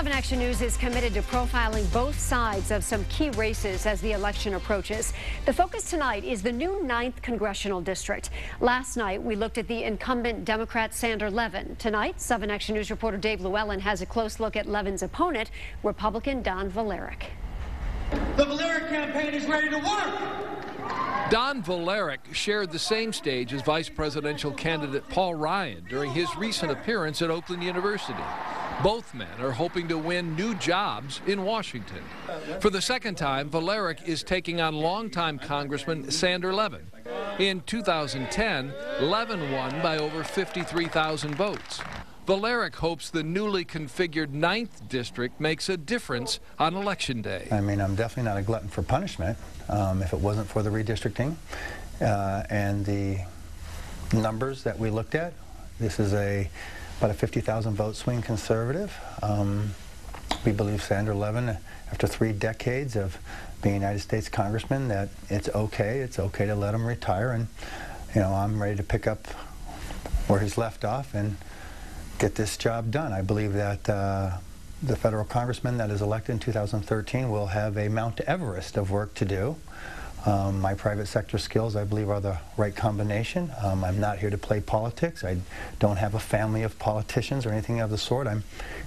7 Action News is committed to profiling both sides of some key races as the election approaches. The focus tonight is the new 9th Congressional District. Last night, we looked at the incumbent Democrat Sandra Levin. Tonight, 7 Action News reporter Dave Llewellyn has a close look at Levin's opponent, Republican Don Volaric. The Volaric campaign is ready to work. Don Volaric shared the same stage as vice presidential candidate Paul Ryan during his recent appearance at Oakland University. Both men are hoping to win new jobs in Washington. For the second time, Volaric is taking on longtime Congressman Sandra Levin. In 2010, Levin won by over 53,000 votes. Volaric hopes the newly configured 9th District makes a difference on Election Day. I mean, I'm definitely not a glutton for punishment. If it wasn't for the redistricting and the numbers that we looked at, this is about a 50,000 vote swing conservative. We believe Sandra Levin, after 3 decades of being a United States Congressman, that it's okay to let him retire, and I'm ready to pick up where he's left off and get this job done. I believe that the federal congressman that is elected in 2013 will have a Mount Everest of work to do. My private sector skills, I believe, are the right combination. I'm not here to play politics. I don't have a family of politicians or anything of the sort. I'm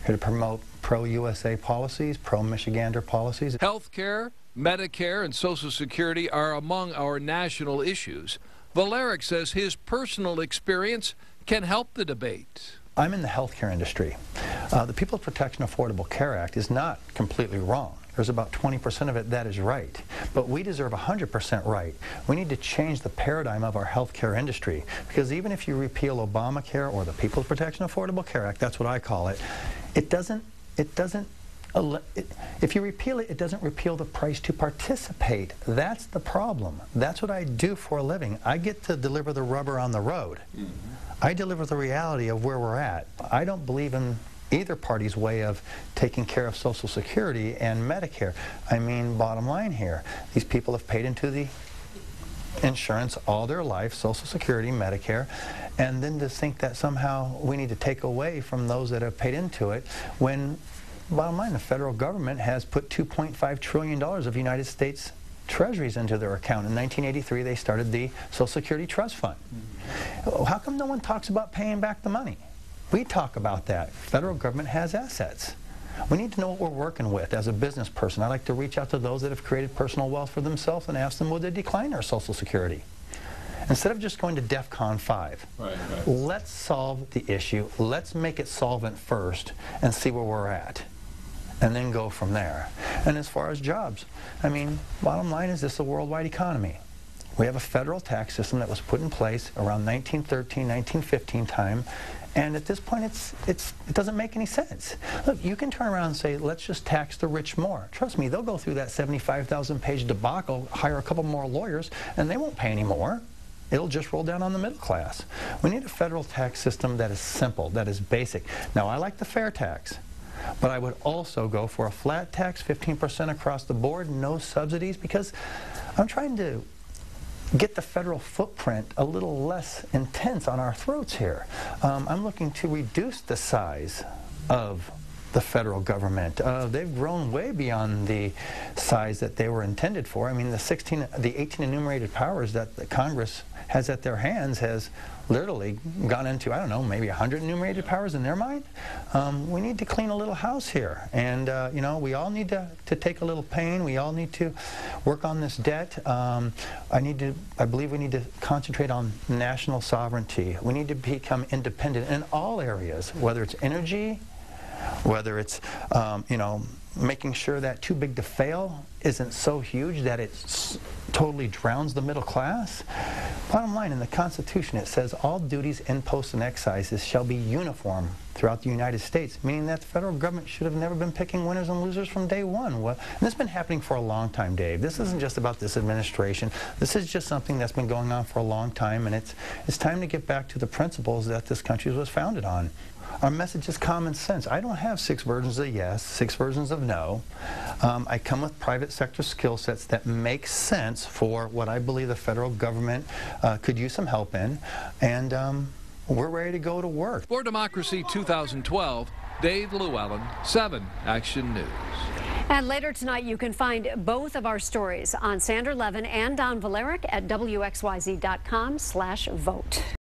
here to promote pro-USA policies, pro-Michigander policies. Health care, Medicare, and Social Security are among our national issues. Volaric says his personal experience can help the debate. I'm in the healthcare industry. The People's Protection Affordable Care Act is not completely wrong. There's about 20% of it that is right. But we deserve 100% right. We need to change the paradigm of our healthcare industry, because even if you repeal Obamacare or the People's Protection Affordable Care Act, that's what I call it, if you repeal it, it doesn't repeal the price to participate. That's the problem. That's what I do for a living. I get to deliver the rubber on the road. I deliver the reality of where we're at. I don't believe in either party's way of taking care of Social Security and Medicare. I mean, bottom line here, these people have paid into the insurance all their life, Social Security, Medicare, and then to think that somehow we need to take away from those that have paid into it, when bottom line, the federal government has put $2.5 trillion of United States treasuries into their account. In 1983, they started the Social Security Trust Fund. How come no one talks about paying back the money? We talk about that. Federal government has assets. We need to know what we're working with. As a business person, I like to reach out to those that have created personal wealth for themselves and ask them, will they decline their Social Security? Instead of just going to DEFCON 5, let's solve the issue. Let's make it solvent first and see where we're at, and then go from there. And as far as jobs, I mean, bottom line is, this is a worldwide economy. We have a federal tax system that was put in place around 1913, 1915 time, and at this point it doesn't make any sense. Look, you can turn around and say, let's just tax the rich more. Trust me, they'll go through that 75,000 page debacle, hire a couple more lawyers, and they won't pay any more. It'll just roll down on the middle class. We need a federal tax system that is simple, that is basic. Now, I like the fair tax, but I would also go for a flat tax, 15% across the board, no subsidies, because I'm trying to get the federal footprint a little less intense on our throats here. I'm looking to reduce the size of the federal government. They've grown way beyond the size that they were intended for. I mean, the 18 enumerated powers that the Congress has at their hands has literally gone into, I don't know, maybe 100 enumerated powers in their mind. We need to clean a little house here, and we all need to take a little pain. We all need to work on this debt. I believe we need to concentrate on national sovereignty. We need to become independent in all areas, whether it's energy, whether it's making sure that too big to fail isn't so huge that it totally drowns the middle class. Bottom line, in the Constitution it says all duties, imposts, and excises shall be uniform throughout the United States, meaning that the federal government should have never been picking winners and losers from day one. Well, and this has been happening for a long time, Dave. This isn't just about this administration. This is just something that's been going on for a long time, and it's time to get back to the principles that this country was founded on. Our message is common sense. I don't have 6 versions of yes, 6 versions of no. I come with private sector skill sets that make sense for what I believe the federal government could use some help in, and we're ready to go to work. For Democracy 2012, Dave Llewellyn, 7 Action News. And later tonight, you can find both of our stories on Sandra Levin and Don Volaric at WXYZ.com/vote.